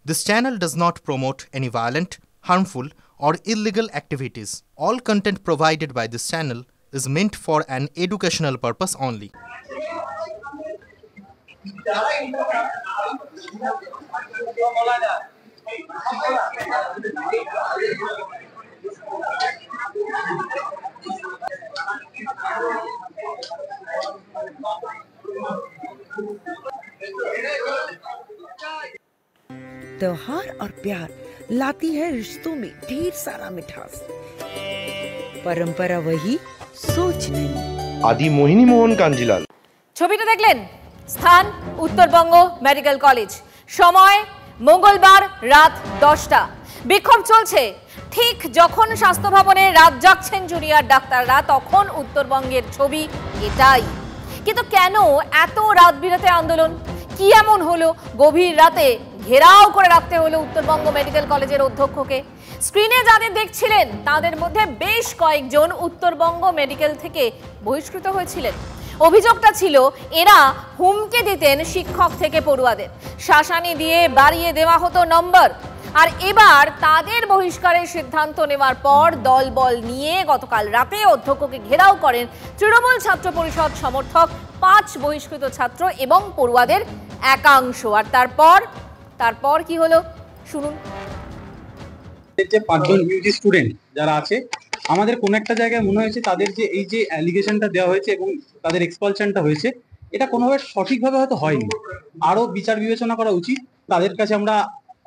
This channel does not promote any violent, harmful, or illegal activities. All content provided by this channel is meant for an educational purpose only. त्योहार और प्यार लाती है रिश्तों में ढेर सारा मिठास। परंपरा वही, सोच नहीं। आदि मोहिनी मोहन कांजीलाल। ছবিটা দেখলেন? স্থান উত্তরবঙ্গ মেডিকেল কলেজ। সময় মঙ্গলবার রাত 10টা। বিক্ষোভ চলছে ঠিক যখন স্বাস্থ্য ভবনে রাত জাগছেন জুনিয়র ডাক্তাররা, তখন উত্তরবঙ্গের ছবি এটাই। কিন্তু কেন এত রাত বিরাতে আন্দোলন? কি এমন হলো গভীর রাতে ঘেরাও করে রাখতে হলো উত্তরবঙ্গ মেডিকেল কলেজের অধ্যক্ষকে? স্ক্রিনে যাদের দেখছিলেন তাদের মধ্যে বেশ কয়েকজন উত্তরবঙ্গ মেডিকেল থেকে বহিষ্কৃত হয়েছিলেন। অভিযোগটা ছিল এরা হুমকি দিতেন শিক্ষক থেকে পড়ুয়াদের, শাসানি দিয়ে বাড়িয়ে দেওয়া হতো নম্বর। আর এবার তাদের বহিষ্কারের সিদ্ধান্ত নেওয়ার পর দলবল নিয়ে গতকাল রাতে অধ্যক্ষকে ঘেরাও করেন তৃণমূল ছাত্র পরিষদ সমর্থক 5 বহিষ্কৃত ছাত্র এবং পড়ুয়াদের একাংশ। আর তারপর কি হলো শুনুন। যে 5 জন ইউজি স্টুডেন্ট যারা আছে, আমাদের কোন একটা জায়গায় মনে হয়েছে তাদের যে এই যে অ্যালিগেশনটা দেওয়া হয়েছে এবং তাদের এক্সপালশনটা হয়েছে, এটা কোনোভাবে সঠিকভাবে হয়তো হয়নি। আরো বিচার বিবেচনা করা উচিত। তাদের কাছে আমরা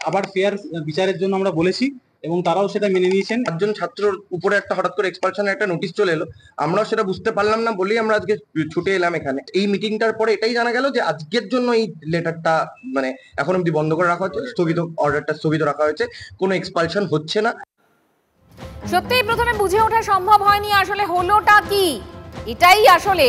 আবার ফেয়ার বিচারের জন্য আমরা বলেছি এবং তারাও সেটা মেনে নিয়েছেন। 5 জন ছাত্রর উপরে একটা হঠাৎ করে এক্সপালশনের একটা নোটিশ চলে এলো, আমরাও সেটা বুঝতে পারলাম না বলেই আমরা আজকে ছুটে এলাম এখানে। এই মিটিংটার পরে এটাই জানা গেল যে আজকের জন্য এই লেটারটা মানে এখন অব্দি বন্ধ করে রাখা হচ্ছে, অর্ডারটা স্থগিত রাখা হয়েছে, কোনো এক্সপালশন হচ্ছে না। সত্যিই প্রথমে বুঝে ওঠা সম্ভব হয়নি আসলে হলোটা কি। এটাই আসলে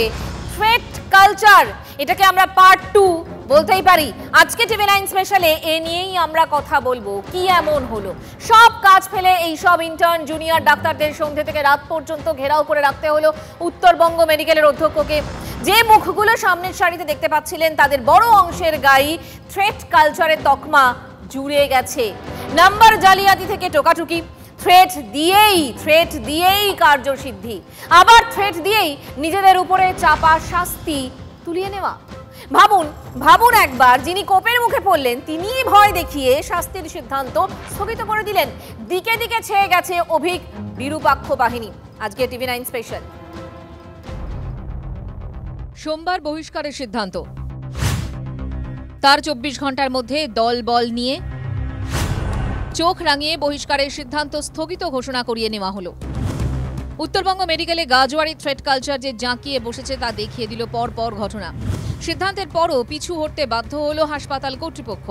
থ্রেট কালচার, এটাকে আমরা পার্ট 2 বলতেই পারি। আজকে TV9 স্পেশালে এ নিয়েই আমরা কথা বলবো, কি এমন হলো। সব কাজ ফেলে এই সব ইন্টার্ন জুনিয়র ডাক্তারদের সন্ধ্যে থেকে রাত পর্যন্ত ঘেরাও করে রাখতে হলো উত্তরবঙ্গ মেডিকেলের অধ্যক্ষকে। যে মুখগুলো সামনের সারিতে দেখতে পাচ্ছিলেন তাদের বড় অংশের গায়ে থ্রেট কালচারের তকমা জুড়ে গেছে। নাম্বার জালিয়াতি থেকে টোকাটুকি, থ্রেট দিয়েই কার্যসিদ্ধি, আবার থ্রেট দিয়েই নিজেদের উপরে চাপা শাস্তি তুলিয়ে নেওয়া। ভাবুন একবার, যিনি কোপের মুখে পড়লেন তিনিই ভয় দেখিয়ে শাস্তির সিদ্ধান্ত স্থগিত করে দিলেন। দিকে দিকে ছেয়ে গেছে অভিক বিরূপাক্ষ বাহিনী। আজকে TV9 স্পেশাল। সোমবার বহিষ্কারের সিদ্ধান্ত, তার 24 ঘন্টার মধ্যে দলবল নিয়ে চোখ রাঙিয়ে বহিষ্কারের সিদ্ধান্ত স্থগিত ঘোষণা করিয়ে নেওয়া হলো। উত্তরবঙ্গ মেডিকেলে গাজোয়ারি থ্রেট কালচার যে জাঁকিয়ে বসেছে তা দেখিয়ে দিল পরপর ঘটনা। সিদ্ধান্তের পরও পিছু হটতে বাধ্য হলো হাসপাতাল কর্তৃপক্ষ।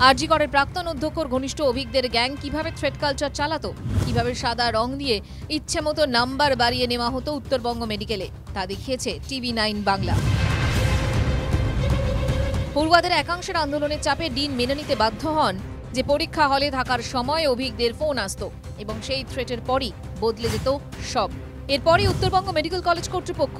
আরজি করের প্রাক্তন অধ্যক্ষর ঘনিষ্ঠ অভিজ্ঞদের গ্যাং কিভাবে থ্রেট কালচার চালাতো, কিভাবে সাদা রং দিয়ে ইচ্ছে মতো নাম্বার বাড়িয়ে নেওয়া হতো উত্তরবঙ্গ মেডিকেলে, তা দেখিয়েছে TV9 বাংলা। পড়ুয়াদের একাংশের আন্দোলনের চাপে ডিন মেনে নিতে বাধ্য হন যে পরীক্ষা হলে থাকার সময় অভিজ্ঞদের ফোন আসত এবং সেই থ্রেটের পরই বদলে যেত সব। এরপরই উত্তরবঙ্গ মেডিকেল কলেজ কর্তৃপক্ষ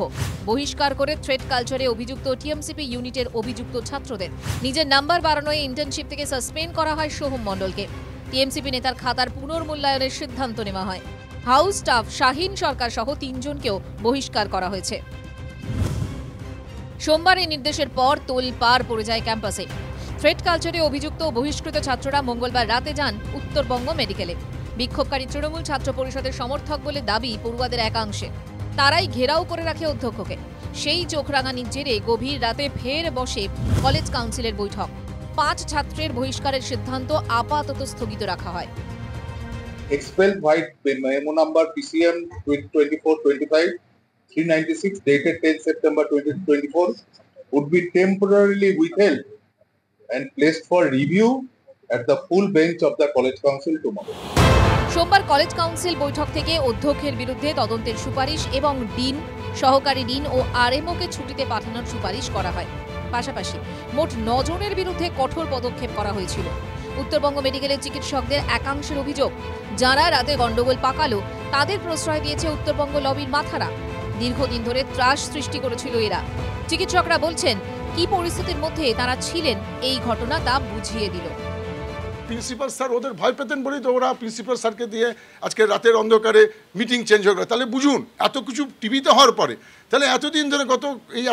বহিষ্কার করে থ্রেট কালচারে অভিযুক্ত টিএমসিপি ইউনিটের অভিযুক্ত ছাত্রদের। নিজের নাম্বার বাড়ানোয় ইন্টার্নশিপ থেকে সাসপেন্ড করা হয় সোহম মণ্ডলকে। টিএমসিপি নেতার খাতার পুনর্মূল্যায়নের সিদ্ধান্ত নেওয়া হয়। হাউস স্টাফ শাহিন সরকার সহ 3 জনকেও বহিষ্কার করা হয়েছে। সোমবার এই নির্দেশের পর তোলপাড় পড়ে যায় ক্যাম্পাসে। থ্রেট কালচারে অভিযুক্ত বহিষ্কৃত ছাত্ররা মঙ্গলবার রাতে যান উত্তরবঙ্গ মেডিকেলে। বিক্ষোভকারী তৃণমূল ছাত্র পরিষদের সমর্থক বলে দাবি পড়ুয়াদের একাংশে। তারাই ঘেরাও করে রাখে অধ্যক্ষকে। সেই চোখ রাঙানির জেরে গভীর রাতে ফের বসে কলেজ কাউন্সিলের বৈঠক। 5 ছাত্রের বহিষ্কারের সিদ্ধান্ত আপাতত স্থগিত রাখা হয়। Expelled white memo number PCM 2425 396 dated 10 September 2024 would be temporarily withheld and placed for review at the full bench of the college council tomorrow. সোমবার কলেজ কাউন্সিল বৈঠক থেকে অধ্যক্ষের বিরুদ্ধে তদন্তের সুপারিশ এবং ডিন, সহকারী ডিন ও আরএমওকে ছুটিতে পাঠানোর সুপারিশ করা হয়। পাশাপাশি মোট 9 জনের বিরুদ্ধে কঠোর পদক্ষেপ করা হয়েছিল। উত্তরবঙ্গ মেডিকেলের চিকিৎসকদের একাংশের অভিযোগ, যারা রাতে গন্ডগোল পাকালো তাদের প্রশ্রয় দিয়েছে উত্তরবঙ্গ লবির মাথারা। দীর্ঘদিন ধরে ত্রাস সৃষ্টি করেছিল এরা। চিকিৎসকরা বলছেন কি পরিস্থিতির মধ্যে তারা ছিলেন এই ঘটনা তা বুঝিয়ে দিল। প্রিন্সিপাল স্যার ওদের ভয় পেতেন বলেই তো ওরা প্রিন্সিপাল স্যারকে দিয়ে আজকে রাতের অন্ধকারে মিটিং চেঞ্জ হয়ে গেল। তাহলে বুঝুন, এত কিছু টিভিতে হওয়ার পরে তাহলে এতদিন ধরে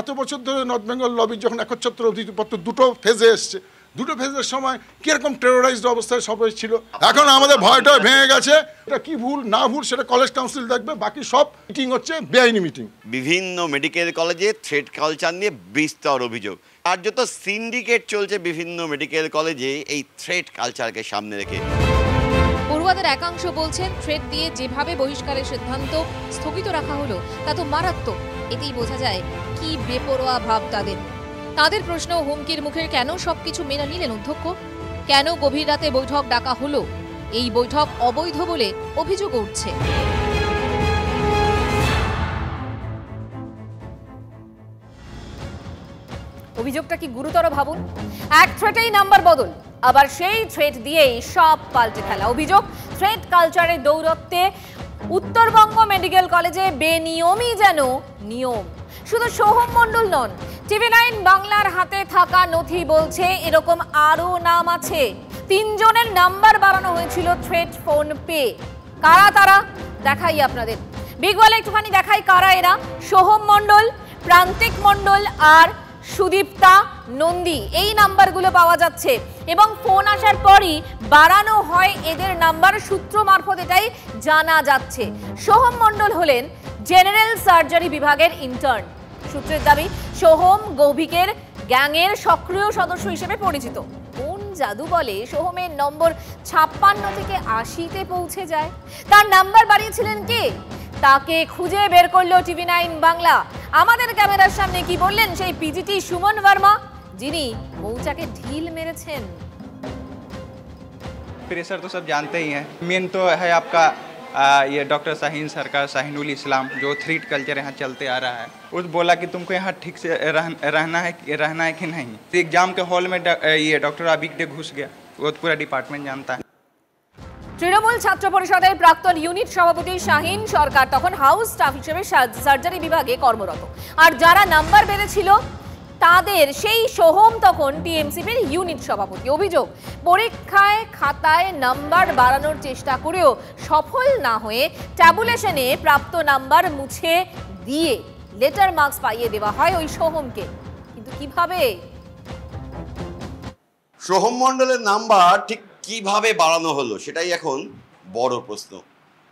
এত বছর ধরে নর্থ বেঙ্গল লবির যখন একচ্ছত্র অধিপত্য দুটো ফেজে এসছে, দুটো ফেজের সময় কিরকম টেরোরাইজড অবস্থায় সবাই ছিল। এখন আমাদের ভয়টা ভেঙে গেছে। এটা কি ভুল না ভুল সেটা কলেজ কাউন্সিল দেখবে, বাকি সব মিটিং হচ্ছে বেআইনি মিটিং। বিভিন্ন মেডিকেল কলেজে থ্রেড কালচার নিয়ে বিস্তর অভিযোগ। কার্যত সিন্ডিকেট চলছে বিভিন্ন মেডিকেল কলেজে এই থ্রেড কালচারকে সামনে রেখে। পড়ুয়াদের একাংশ বলছেন থ্রেড দিয়ে যেভাবে বহিষ্কারের সিদ্ধান্ত স্থগিত রাখা হলো তা তো মারাত্মক। এতেই বোঝা যায় কি বেপরোয়া ভাব তাদের। তাদের প্রশ্ন, হুমকির মুখে কেন সবকিছু মেনে নিলেন অধ্যক্ষ? কেন গভীর রাতে বৈঠক ডাকা হলো? এই বৈঠক অবৈধ বলে অভিযোগ উঠছে। অভিযোগটা কি গুরুতর ভাবুন। এক থ্রেটেই নাম্বার বদল, আবার সেই থ্রেট দিয়েই সব পাল্টে ফেলা। অভিযোগ থ্রেট কালচারের দৌরত্বে উত্তরবঙ্গ মেডিকেল কলেজে বেনিয়মই যেন নিয়ম। শুধু সোহম মণ্ডল নন, TV9 বাংলার হাতে থাকা নথি বলছে এরকম আরো নাম আছে। 3 জনের নাম্বার বাড়ানো হয়েছিল থ্রেট ফোন পে। কারা তারা দেখাই আপনাদের। বিগ ওয়ালে একটুখানি দেখাই কারা এরা। সোহম মণ্ডল, প্রান্তিক মণ্ডল আর সুদীপ্তা নন্দী, এই নাম্বারগুলো পাওয়া যাচ্ছে এবং ফোন আসার পরই বাড়ানো হয় এদের নাম্বার। সূত্র মারফত এটাই জানা যাচ্ছে। সোহম মণ্ডল হলেন জেনারেল সার্জারি বিভাগের ইন্টার্ন। সূত্রের দাবি সোহম গৌভিকের গ্যাংয়ের সক্রিয় সদস্য হিসেবে পরিচিত। কোন জাদু বলে সোহমের নম্বর 56 থেকে 80-তে পৌঁছে যায়? তার নাম্বার বাড়িয়েছিলেন কে? তাকে খুঁজে বের করলো TV9 বাংলা। আমাদের ক্যামেরার সামনে কি বললেন সেই পিজিটি সুমন ভার্মা, যিনি মৌচাকে ঢিল মেরেছেন। प्रेशर तो सब जानते ही हैं। मेन तो है आपका ये डॉक्टर शाहीन सरकार, शाहीनुल इस्लाम, जो थ्रेड कल्चर यहाँ चलते आ रहा है। उस बोला कि तुमको यहाँ ठीक से रहना है कि नहीं। एग्जाम के हॉल में ये डॉक्टर आबिक डे घुस गया, वो पूरा डिपार्टमेंट जानता है। তৃণমূল ছাত্র পরিষদের প্রাক্তন ইউনিট সভাপতি শাহিন সরকার তখন হাউস স্টাফ হিসেবে সার্জারি বিভাগে কর্মরত। আর যারা নাম্বার বেড়েছিল তাদের সেই সোহম তখন টিএমসিপির ইউনিট সভাপতি। অভিযোগ পরীক্ষায় খাতায় নাম্বার বাড়ানোর চেষ্টা করেও সফল না হয়ে ট্যাবুলেশনে প্রাপ্ত নাম্বার মুছে দিয়ে লেটার মার্কস পাইয়ে দেওয়া হয় ওই সোহমকে। কিন্তু কিভাবে? সোহম মণ্ডলের নাম্বার ঠিক কিভাবে বাড়ানো হলো সেটাই এখন বড় প্রশ্ন।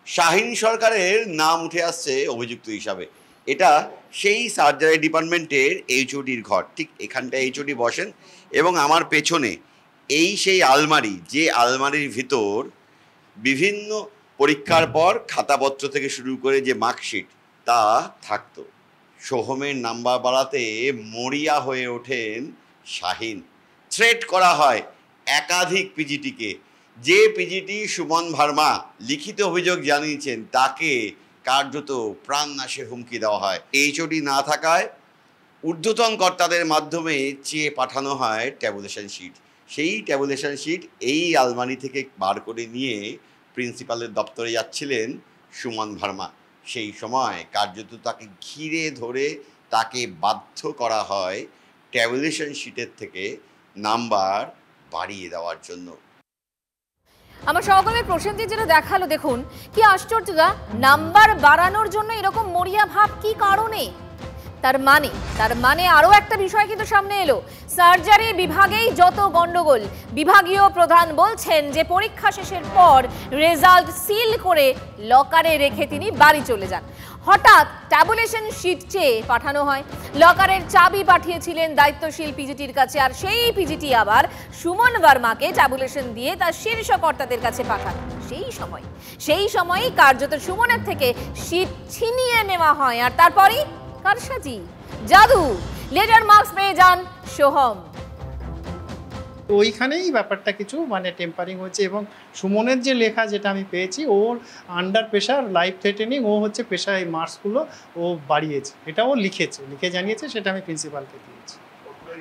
শাহিন সরকারের নাম উঠে আসছে অভিযুক্ত হিসাবে। এটা সেই সার্জারি ডিপার্টমেন্টের এইচওডির ঘর। ঠিক এখানটায় এইচওডি বসেন এবং আমার পেছনে এই সেই আলমারি, যে আলমারির ভিতর বিভিন্ন পরীক্ষার পর খাতাপত্র থেকে শুরু করে যে মার্কশিট তা থাকতো। সোহমের নাম্বার বাড়াতে মরিয়া হয়ে ওঠেন শাহিন। থ্রেট করা হয় একাধিক পিজিটিকে। যে পিজিটি সুমন ভার্মা লিখিত অভিযোগ জানিয়েছেন তাকে কার্যত প্রাণনাশের হুমকি দেওয়া হয়। এইচওডি না থাকায় ঊর্ধ্বতন কর্তাদের মাধ্যমে চেয়ে পাঠানো হয় ট্যাবুলেশন শিট। সেই ট্যাবুলেশন শিট এই আলমারি থেকে বার করে নিয়ে প্রিন্সিপালের দপ্তরে যাচ্ছিলেন সুমন ভার্মা। সেই সময় কার্যত তাকে ঘিরে ধরে তাকে বাধ্য করা হয় ট্যাবুলেশন শিটের থেকে নাম্বার বাড়িয়ে দেওয়ার জন্য। আমার সহকর্মী প্রসেনজিৎ যেটা দেখালো, দেখুন কি আশ্চর্যতা। নাম্বার বাড়ানোর জন্য এরকম মরিয়া ভাব কি কারণে? তার মানে আরো একটা বিষয় কিন্তু সামনে এলো। সার্জারি বিভাগেই যত গন্ডগোল। বিভাগীয় প্রধান বলছেন যে পরীক্ষা শেষের পর রেজাল্ট সিল করে লকারে রেখে তিনি বাড়ি চলে যান। হঠাৎ ট্যাবুলেশন শিট চেয়ে পাঠানো হয়। লকারের চাবি পাঠিয়েছিলেন দায়িত্বশীল পিজিটির কাছে, আর সেই পিজিটি আবার সুমন ভার্মাকে ট্যাবুলেশন দিয়ে তার শীর্ষ কর্তাদের কাছে পাঠান। সেই সময়ই কার্যত সুমনের থেকে শিট ছিনিয়ে নেওয়া হয়। আর তারপরই কারসাজি, জাদু, লেটার মার্কস পেয়ে যান সোহম। ওইখানেই ব্যাপারটা কিছু মানে টেম্পারিং হচ্ছে এবং সুমনের যে লেখা যেটা আমি পেয়েছি, ওর আন্ডার প্রেশার লাইফ থ্রেটেনিং, ও হচ্ছে প্রেশার এই মার্কসগুলো ও বাড়িয়েছে, এটা ও লিখে জানিয়েছে, সেটা আমি প্রিন্সিপালকে দিয়েছি।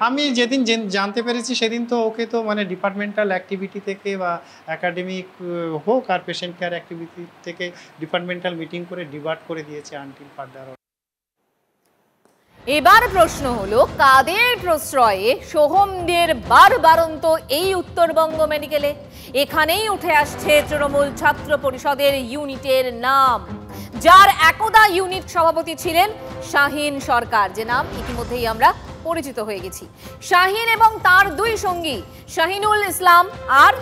আমি যেদিন জানতে পেরেছি সেদিন তো ওকে তো মানে ডিপার্টমেন্টাল অ্যাক্টিভিটি থেকে বা একাডেমিক হোক আর পেশেন্ট কেয়ার অ্যাক্টিভিটি থেকে ডিপার্টমেন্টাল মিটিং করে ডিভার্ট করে দিয়েছে আনটিল ফার্দার। এবার প্রশ্ন হলো, কাদের প্রশ্রয়ে সোহমদের বারবারন্ত এই উত্তরবঙ্গ মেডিকেলে? এখানেই উঠে আসছে তৃণমূল ছাত্র পরিষদের ইউনিটের নাম, যার একদা ইউনিট সভাপতি ছিলেন শাহিন সরকার, যে নাম ইতিমধ্যেই আমরা পরিচিত হয়ে গেছি। শাহিন এবং তার দুই সঙ্গী শাহিনুল ইসলাম আর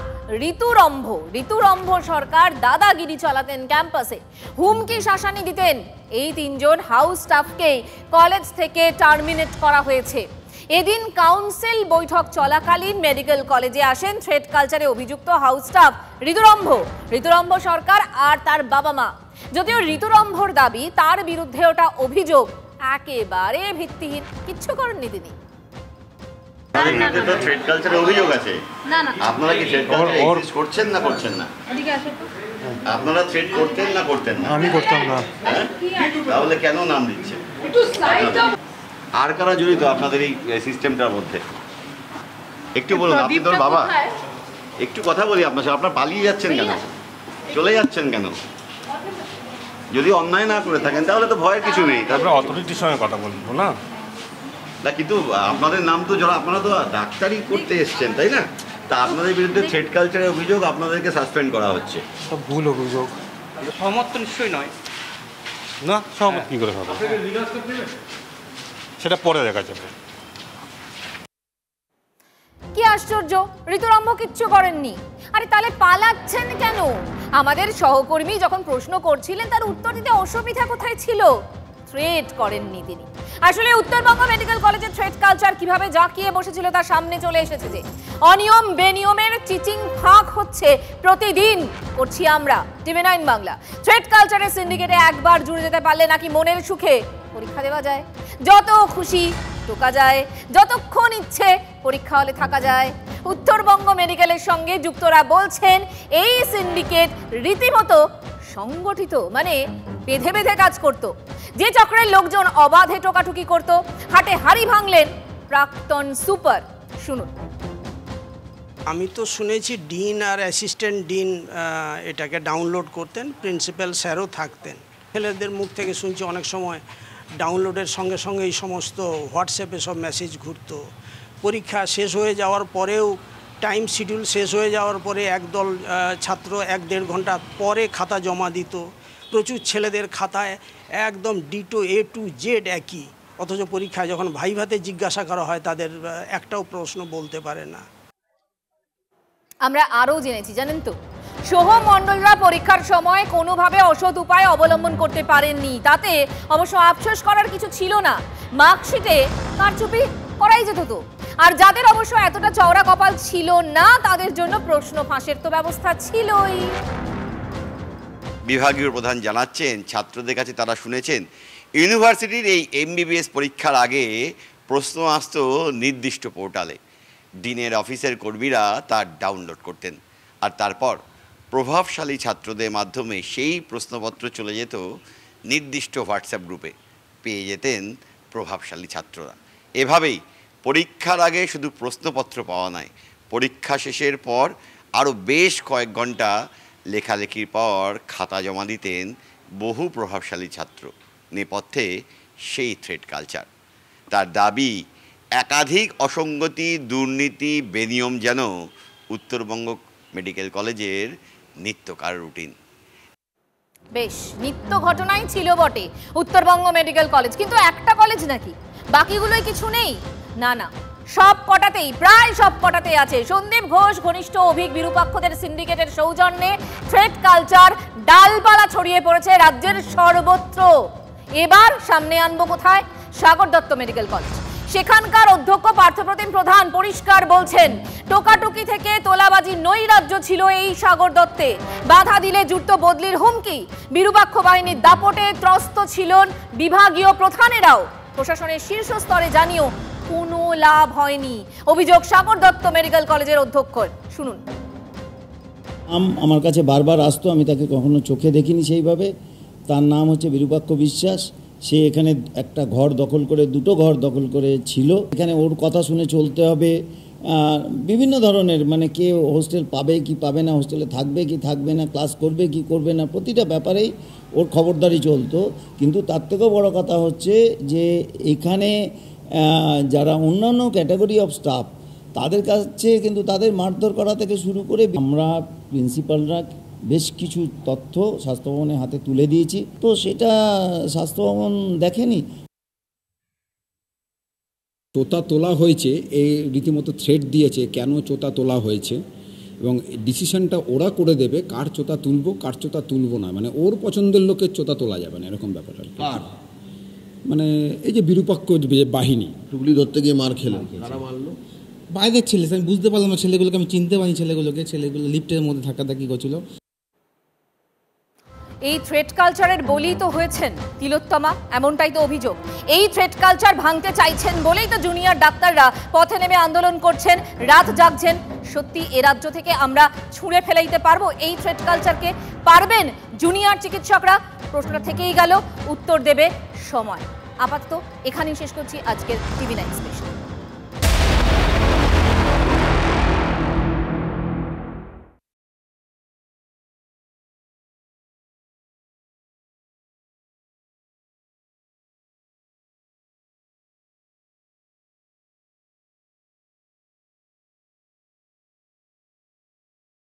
ঋতুরম্ভ সরকার দাদাগিরি চালাতেন ক্যাম্পাসে, হুমকি শাসানি দিতেন। এই তিনজন হাউস স্টাফকে কলেজ থেকে টার্মিনেট করা হয়েছে। এদিন কাউন্সিল বৈঠক চলাকালীন মেডিকেল কলেজে আসেন থ্রেড কালচারে অভিযুক্ত হাউস স্টাফ ঋতুরম্ভ সরকার আর তার বাবা মা। যদিও ঋতুরম্ভর দাবি তার বিরুদ্ধে ওটা অভিযোগ একেবারে ভিত্তিহীন, কিচ্ছু করেননি তিনি। থ্রেড কালচারে অভিযোগ আছে, আপনারা কি থ্রেড কালচার এক্সিস্ট করছেন না করছেন না? আপনারা থ্রেড করতেন না করতেন না? আমি করতাম না। তাহলে কেন নাম দিচ্ছে? আর কারা জড়িত আপনাদের এই সিস্টেমটার মধ্যে? একটু বলুন। আপনি তোর বাবা, একটু কথা বলি আপনার সাথে। আপনারা পালিয়ে যাচ্ছেন কেন, চলে যাচ্ছেন কেন? যদি অন্যায় না করে থাকেন তাহলে তো ভয়ের কিছু নেই। তারপরে অথরিটির সঙ্গে কথা বলবো না, কিন্তু আপনাদের নাম তো যারা, আপনারা তো ডাক্তারি করতে এসছেন তাই না? তা আপনাদের বিরুদ্ধে থ্রেড কালচারের অভিযোগ, আপনাদেরকে সাসপেন্ড করা হচ্ছে। সব ভুল অভিযোগ। সহমত তো নিশ্চয়ই নয়। না, সহমত কি করে হবে সেটা পরে দেখা যাবে। কি আশ্চর্য, ঋতুরম্ভ কিচ্ছু করেননি। আরে তাহলে পালাচ্ছেন কেন? আমাদের সহকর্মী যখন প্রশ্ন করছিলেন তার উত্তর দিতে অসুবিধা কোথায় ছিল? থ্রেট করেননি তিনি। আসলে উত্তরবঙ্গ মেডিকেল কলেজের থ্রেট কালচার কিভাবে জাঁকিয়ে বসেছিল তার সামনে চলে এসেছে। যে অনিয়ম বেনিয়মের চিচিং ফাঁক হচ্ছে প্রতিদিন, করছি আমরা TV9 বাংলা। থ্রেট কালচারের সিন্ডিকেটে একবার জুড়ে যেতে পারলে নাকি মনের সুখে পরীক্ষা দেওয়া যায়, যত খুশি ঢোকা যায়, যতক্ষণ ইচ্ছে পরীক্ষা হলে থাকা যায়। উত্তরবঙ্গ মেডিকেলের সঙ্গে যুক্তরা বলছেন এই সিন্ডিকেট রীতিমতো সংগঠিত, মানে বেঁধে বেঁধে কাজ করত। যে চক্রের লোকজন অবাধে টোকাটুকি করত, হাটে হাড়ি ভাঙলেন প্রাক্তন সুপার। শুনুন। আমি তো শুনেছি ডিন আর অ্যাসিস্ট্যান্ট ডিন এটাকে ডাউনলোড করতেন, প্রিন্সিপাল স্যারও থাকতেন। ছেলেদের মুখ থেকে শুনছি অনেক সময় ডাউনলোডের সঙ্গে সঙ্গে এই সমস্ত হোয়াটসঅ্যাপে সব মেসেজ ঘুরতো। পরীক্ষা শেষ হয়ে যাওয়ার পরেও, টাইম শিডিউল শেষ হয়ে যাওয়ার পরে একদল ছাত্র 1-1.5 ঘন্টা পরে খাতা জমা দিত। প্রচুর ছেলেদের খাতায় একদম ডিটো A to Z একই, অথচ পরীক্ষায় যখন ভাইভাতে জিজ্ঞাসা করা হয় তাদের একটাও প্রশ্ন বলতে পারে না। আমরা আরও জেনেছি, জানেন তো, সোহম মণ্ডলরা পরীক্ষার সময় কোনোভাবে অসৎ উপায় অবলম্বন করতে পারেননি। তাতে অবশ্য আফসোস করার কিছু ছিল না, মার্কশিটে কারচুপি করাই যেত তো। আর যাদের অবশ্য এতটা চওড়া কপাল ছিল না তাদের জন্য প্রশ্ন ফাঁসের তো ব্যবস্থা ছিলই। বিভাগীয় প্রধান জানাচ্ছেন, ছাত্রদের কাছে তারা শুনেছেন ইউনিভার্সিটির এই MBBS পরীক্ষার আগে প্রশ্ন আসত নির্দিষ্ট পোর্টালে। ডিনের অফিসের কর্মীরা তা ডাউনলোড করতেন, আর তারপর প্রভাবশালী ছাত্রদের মাধ্যমে সেই প্রশ্নপত্র চলে যেত নির্দিষ্ট হোয়াটসঅ্যাপ গ্রুপে, পেয়ে যেতেন প্রভাবশালী ছাত্ররা। এভাবেই পরীক্ষার আগে শুধু প্রশ্নপত্র পাওয়া নয়, পরীক্ষা শেষের পর আরও বেশ কয়েক ঘন্টা লেখালেখির পর খাতা জমা দিতেন বহু প্রভাবশালী ছাত্র। নেপথ্যে সেই থ্রেড কালচার। তার দাবি, একাধিক অসঙ্গতি, দুর্নীতি, বেনিয়ম যেন উত্তরবঙ্গ মেডিকেল কলেজের নিত্যকার রুটিন। বেশ নিত্য ঘটনাই ছিল বটে উত্তরবঙ্গ মেডিকেল কলেজ, কিন্তু একটা কলেজ নাকি বাকিগুলোই কিছু নেই? না না, সব কটাতেই, প্রায় সব কটাতেই আছে সন্দীপ ঘোষ ঘনিষ্ঠ অভিক বিরূপাক্ষদের সিন্ডিকেটের সৌজন্যে থ্রেড কালচার ডালপালা ছড়িয়ে পড়েছে রাজ্যের সর্বত্র। এবার সামনে আনবো কোথায়? Sagar Dutta medical college. সেখানকার অধ্যক্ষ পার্থপ্রতিম প্রধান পরিষ্কার বলছেন, টোকাটুকি থেকে তোলাবাজি নৈরাজ্য ছিল এই সাগর দত্তে। বাধা দিলে জুটত বদলির হুমকি। বিরূপাক্ষ বাহিনীর দাপটে ত্রস্ত ছিলেন বিভাগীয় প্রধানেরাও। প্রশাসনের শীর্ষ স্তরে জানিয়েও কোনো লাভ হয়নি, অভিযোগ সাগর দত্ত মেডিকেল কলেজের অধ্যক্ষর। শুনুন। আমার কাছে বারবার আসতো, আমি তাকে কখনো চোখে দেখিনি সেইভাবে। তার নাম হচ্ছে বিরূপাক্ষ বিশ্বাস। সে এখানে একটা ঘর দখল করে, দুটো ঘর দখল করে ছিল। এখানে ওর কথা শুনে চলতে হবে, বিভিন্ন ধরনের মানে কে হোস্টেল পাবে কি পাবে না, হোস্টেলে থাকবে কি থাকবে না, ক্লাস করবে কি করবে না, প্রতিটা ব্যাপারেই ওর খবরদারি চলতো। কিন্তু তার থেকেও বড় কথা হচ্ছে যে এখানে যারা অন্যান্য ক্যাটাগরি অফ স্টাফ তাদের কাছে কিন্তু তাদের মারধর করা থেকে শুরু করে আমরা প্রিন্সিপালরা বেশ কিছু তথ্য স্বাস্থ্য ভবনের হাতে তুলে দিয়েছি, তো সেটা স্বাস্থ্য ভবন দেখেনি। চোতা তোলা হয়েছে, এই রীতিমতো থ্রেট দিয়েছে কেন চোতা তোলা হয়েছে, এবং ডিসিশনটা ওরা করে দেবে কার চোতা তুলবো কার চোতা তুলবো না, মানে ওর পছন্দের লোকের চোতা তোলা যাবে না এরকম ব্যাপার আর কি। মানে এই যে বিরূপাক্ষ বাহিনী টুকলি ধরতে গিয়ে মার খেলেন, কারা মারলো? বাইরের ছেলে, আমি বুঝতে পারলাম না ছেলেগুলোকে, আমি চিনতে পারিনি ছেলেগুলো লিফটের মধ্যে ধাক্কাধাক্কি করছিল। এই থ্রেট কালচারের বলি তো হয়েছেন তিলোত্তমা, এমনটাই তো অভিযোগ। এই থ্রেট কালচার ভাঙতে চাইছেন বলেই তো জুনিয়র ডাক্তাররা পথে নেমে আন্দোলন করছেন, রাত জাগছেন। সত্যি এ রাজ্য থেকে আমরা ছুঁড়ে ফেলে দিতে পারবো এই থ্রেট কালচারকে? পারবেন জুনিয়র চিকিৎসকরা? প্রশ্নটা থেকেই গেল, উত্তর দেবে সময়। আপাতত এখানেই শেষ করছি আজকের TV9 স্পেশাল।